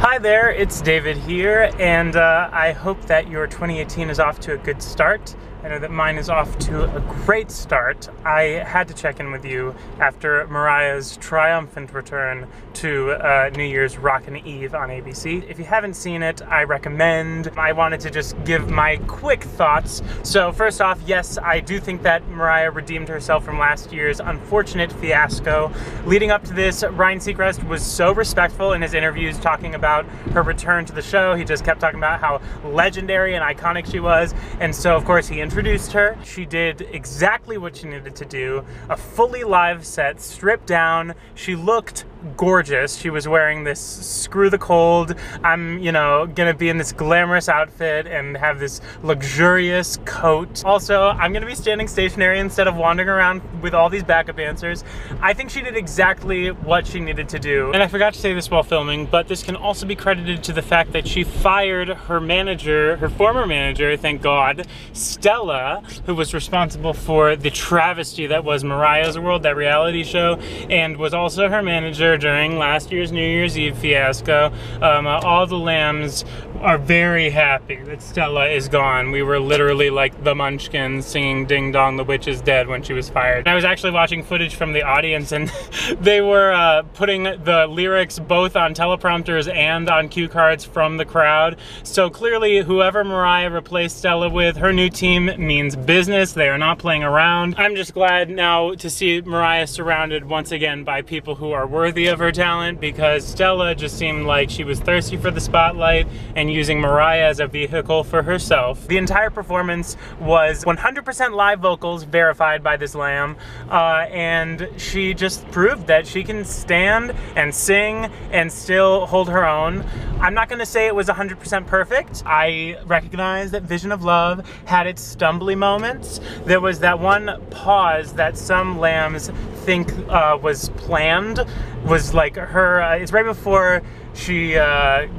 Hi there, it's David here, and I hope that your 2018 is off to a good start. I know that mine is off to a great start. I had to check in with you after Mariah's triumphant return to New Year's Rockin' Eve on ABC. If you haven't seen it, I recommend. I wanted to just give my quick thoughts. So first off, yes, I do think that Mariah redeemed herself from last year's unfortunate fiasco. Leading up to this, Ryan Seacrest was so respectful in his interviews talking about her return to the show. He just kept talking about how legendary and iconic she was, and so of course he introduced her. She did exactly what she needed to do. A fully live set, stripped down. She looked gorgeous. She was wearing this screw the cold, I'm, gonna be in this glamorous outfit and have this luxurious coat. Also, I'm gonna be standing stationary instead of wandering around with all these backup dancers. I think she did exactly what she needed to do. And I forgot to say this while filming, but this can also be credited to the fact that she fired her manager, her former manager, thank God, Stella, who was responsible for the travesty that was Mariah's World, that reality show, and was also her manager during last year's New Year's Eve fiasco. All the lambs are very happy that Stella is gone. We were literally like the Munchkins singing Ding Dong, the Witch is Dead when she was fired. I was actually watching footage from the audience, and they were putting the lyrics both on teleprompters and on cue cards from the crowd. So clearly whoever Mariah replaced Stella with, her new team means business. They are not playing around. I'm just glad now to see Mariah surrounded once again by people who are worthy of her talent, because Stella just seemed like she was thirsty for the spotlight and using Mariah as a vehicle for herself. The entire performance was 100% live vocals, verified by this lamb, and she just proved that she can stand and sing and still hold her own. I'm not gonna say it was 100% perfect. I recognize that Vision of Love had its stumbly moments. There was that one pause that some lambs think was planned, was like her, it's right before she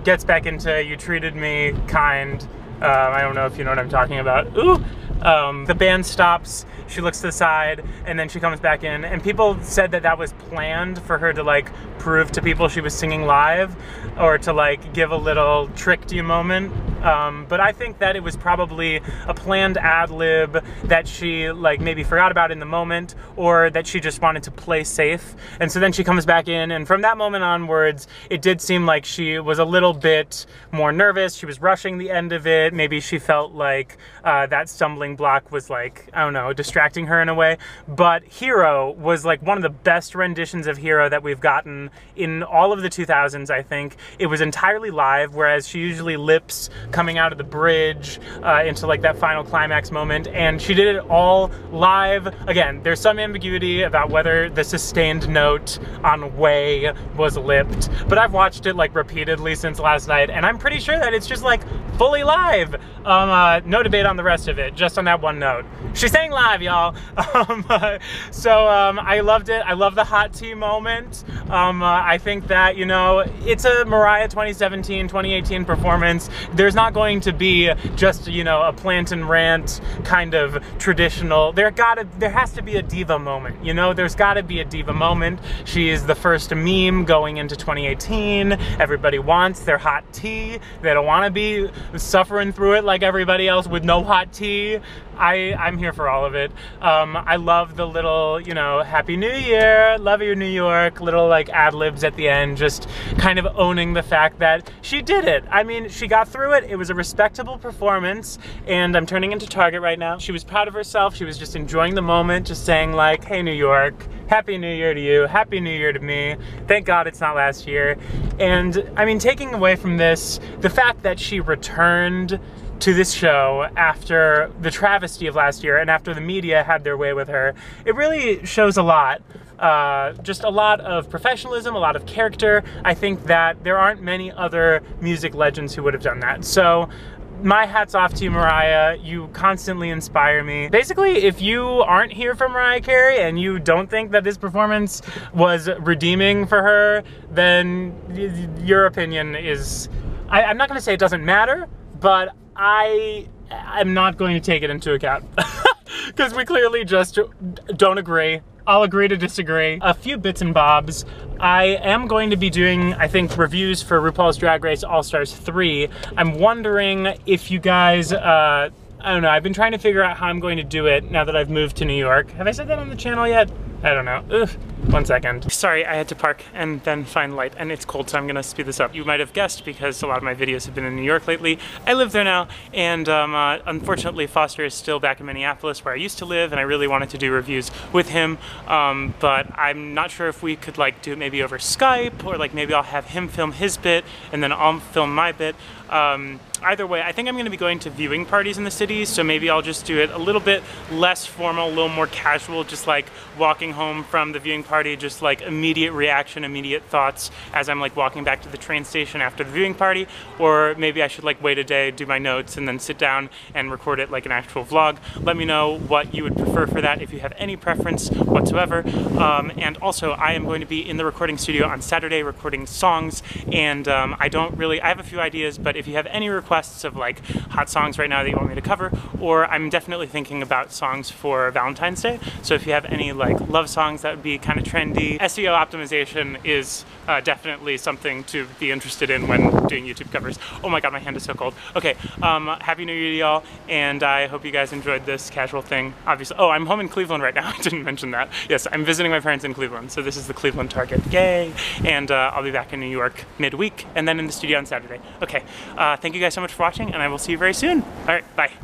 gets back into You Treated Me Kind. I don't know if you know what I'm talking about. Ooh! The band stops, she looks to the side, and then she comes back in, and people said that that was planned for her to like prove to people she was singing live, or to like give a little tricked you moment. But I think that it was probably a planned ad-lib that she like maybe forgot about in the moment, or that she just wanted to play safe. And so then she comes back in, and from that moment onwards, it did seem like she was a little bit more nervous. She was rushing the end of it. Maybe she felt like that stumbling block was like, I don't know, distracting her in a way. But Hero was like one of the best renditions of Hero that we've gotten in all of the 2000s, I think. It was entirely live, whereas she usually lips coming out of the bridge into like that final climax moment, and she did it all live. Again, there's some ambiguity about whether the sustained note on Way was lipped, but I've watched it like repeatedly since last night, and I'm pretty sure that it's just like fully live. No debate on the rest of it, just on that one note. She sang live, y'all. I loved it. I love the hot tea moment. I think that, it's a Mariah 2017, 2018 performance. There's not going to be just, a plant and rant kind of traditional. There has to be a diva moment, there's gotta be a diva moment. She is the first meme going into 2018. Everybody wants their hot tea. They don't want to be suffering through it like everybody else with no hot tea. I'm here for all of it. I love the little, Happy New Year, love you New York, little like ad-libs at the end, just kind of owning the fact that she did it. I mean, she got through it. It was a respectable performance, and I'm turning into Target right now. She was proud of herself. She was just enjoying the moment, just saying like, hey New York, Happy New Year to you, Happy New Year to me. Thank God it's not last year. And I mean, taking away from this, the fact that she returned to this show after the travesty of last year and after the media had their way with her, it really shows a lot. Just a lot of professionalism, a lot of character. I think that there aren't many other music legends who would have done that. So my hat's off to you, Mariah. You constantly inspire me. Basically, if you aren't here for Mariah Carey and you don't think that this performance was redeeming for her, then your opinion is, I'm not gonna say it doesn't matter, but I'm not going to take it into account. Because we clearly just don't agree. I'll agree to disagree. A few bits and bobs. I am going to be doing, I think, reviews for RuPaul's Drag Race All-Stars 3. I'm wondering if you guys, I don't know, I've been trying to figure out how I'm going to do it now that I've moved to New York. Have I said that on the channel yet? I don't know. Ugh. 1 second. Sorry, I had to park and then find light, and it's cold, so I'm gonna speed this up. You might have guessed because a lot of my videos have been in New York lately. I live there now, and unfortunately Foster is still back in Minneapolis where I used to live, and I really wanted to do reviews with him, but I'm not sure if we could like do it maybe over Skype, or like maybe I'll have him film his bit and then I'll film my bit. Either way, I think I'm going to be going to viewing parties in the city, so maybe I'll just do it a little bit less formal, a little more casual, just like walking home from the viewing party, just like immediate reaction, immediate thoughts as I'm like walking back to the train station after the viewing party. Or maybe I should like wait a day, do my notes, and then sit down and record it like an actual vlog. Let me know what you would prefer for that, if you have any preference whatsoever. And also, I am going to be in the recording studio on Saturday recording songs, and I have a few ideas, but if you have any requests of like hot songs right now that you want me to cover, or I'm definitely thinking about songs for Valentine's Day, so if you have any like love songs that would be kind of trendy. SEO optimization is definitely something to be interested in when doing YouTube covers. Oh my god, my hand is so cold. Okay, Happy New Year to y'all, and I hope you guys enjoyed this casual thing. Obviously, oh, I'm home in Cleveland right now. I didn't mention that. Yes, I'm visiting my parents in Cleveland, so this is the Cleveland Target. Yay! And I'll be back in New York midweek, and then in the studio on Saturday. Okay, thank you guys so much for watching, and I will see you very soon. All right, bye.